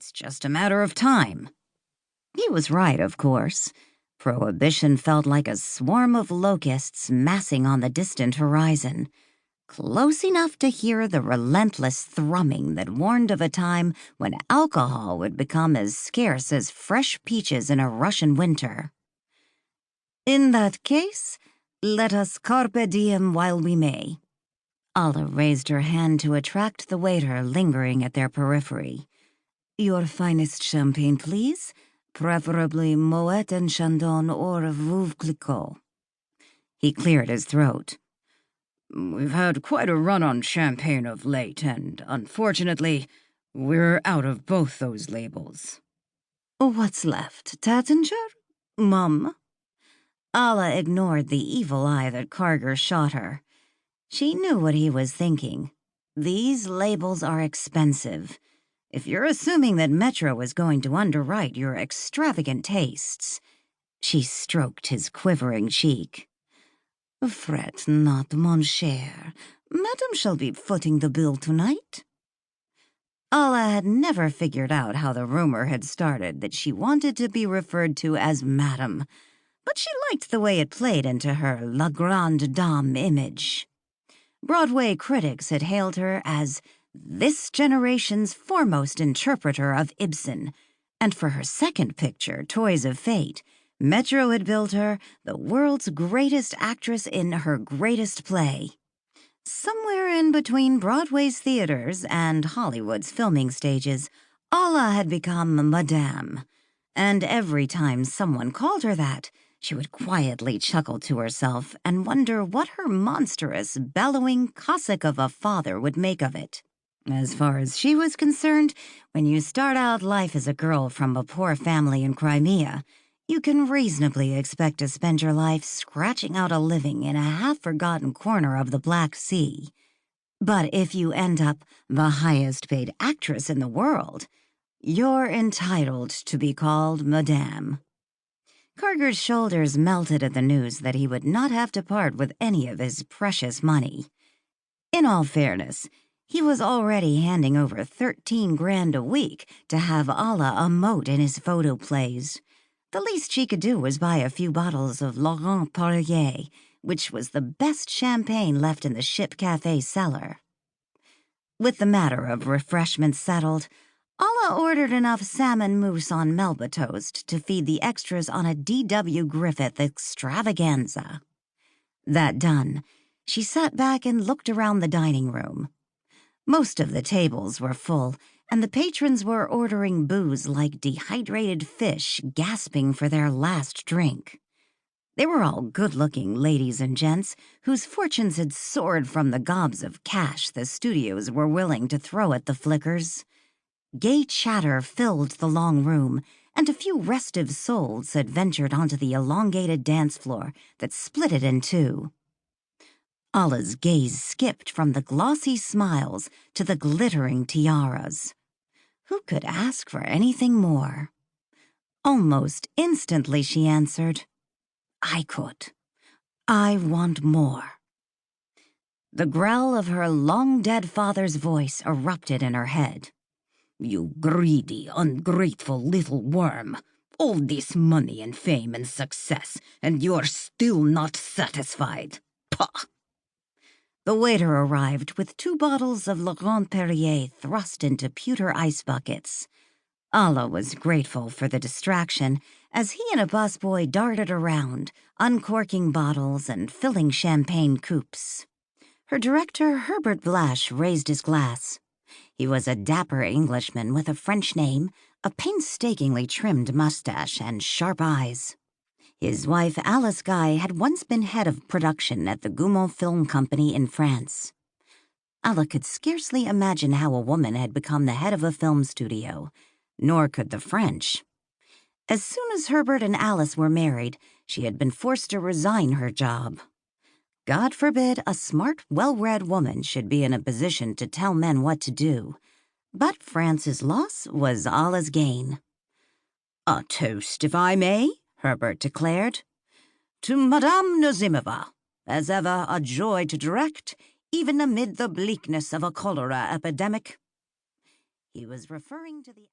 It's just a matter of time. He was right, of course. Prohibition felt like a swarm of locusts massing on the distant horizon, close enough to hear the relentless thrumming that warned of a time when alcohol would become as scarce as fresh peaches in a Russian winter. In that case, let us carpe diem while we may. Alla raised her hand to attract the waiter lingering at their periphery. Your finest champagne, please. Preferably Moet and Chandon or Veuve Clicquot. He cleared his throat. We've had quite a run on champagne of late, and unfortunately, we're out of both those labels. What's left? Tattinger? Mum? Alla ignored the evil eye that Karger shot her. She knew what he was thinking. These labels are expensive. If you're assuming that Metro is going to underwrite your extravagant tastes. She stroked his quivering cheek. Fret not, mon cher. Madame shall be footing the bill tonight. Alla had never figured out how the rumor had started that she wanted to be referred to as Madame, but she liked the way it played into her La Grande Dame image. Broadway critics had hailed her as this generation's foremost interpreter of Ibsen, and for her second picture, Toys of Fate, Metro had billed her the world's greatest actress in her greatest play. Somewhere in between Broadway's theaters and Hollywood's filming stages, Alla had become Madame, and every time someone called her that, she would quietly chuckle to herself and wonder what her monstrous, bellowing Cossack of a father would make of it. As far as she was concerned, when you start out life as a girl from a poor family in Crimea, you can reasonably expect to spend your life scratching out a living in a half-forgotten corner of the Black Sea. But if you end up the highest-paid actress in the world, you're entitled to be called Madame. Karger's shoulders melted at the news that he would not have to part with any of his precious money. In all fairness, he was already handing over 13 grand a week to have Alla emote in his photo plays. The least she could do was buy a few bottles of Laurent Perrier, which was the best champagne left in the ship cafe cellar. With the matter of refreshments settled, Alla ordered enough salmon mousse on Melba toast to feed the extras on a D.W. Griffith extravaganza. That done, she sat back and looked around the dining room. Most of the tables were full, and the patrons were ordering booze like dehydrated fish gasping for their last drink. They were all good-looking ladies and gents whose fortunes had soared from the gobs of cash the studios were willing to throw at the flickers. Gay chatter filled the long room, and a few restive souls had ventured onto the elongated dance floor that split it in two. Alla's gaze skipped from the glossy smiles to the glittering tiaras. Who could ask for anything more? Almost instantly she answered, I could. I want more. The growl of her long-dead father's voice erupted in her head. You greedy, ungrateful little worm. All this money and fame and success, and you're still not satisfied. Pah! The waiter arrived with 2 bottles of Laurent Perrier thrust into pewter ice buckets. Alla was grateful for the distraction as he and a busboy darted around, uncorking bottles and filling champagne coupes. Her director, Herbert Blash, raised his glass. He was a dapper Englishman with a French name, a painstakingly trimmed mustache, and sharp eyes. His wife, Alice Guy, had once been head of production at the Gaumont Film Company in France. Alla could scarcely imagine how a woman had become the head of a film studio, nor could the French. As soon as Herbert and Alice were married, she had been forced to resign her job. God forbid a smart, well-read woman should be in a position to tell men what to do. But France's loss was Alla's gain. A toast, if I may, Herbert declared. To Madame Nazimova, as ever a joy to direct, even amid the bleakness of a cholera epidemic. He was referring to the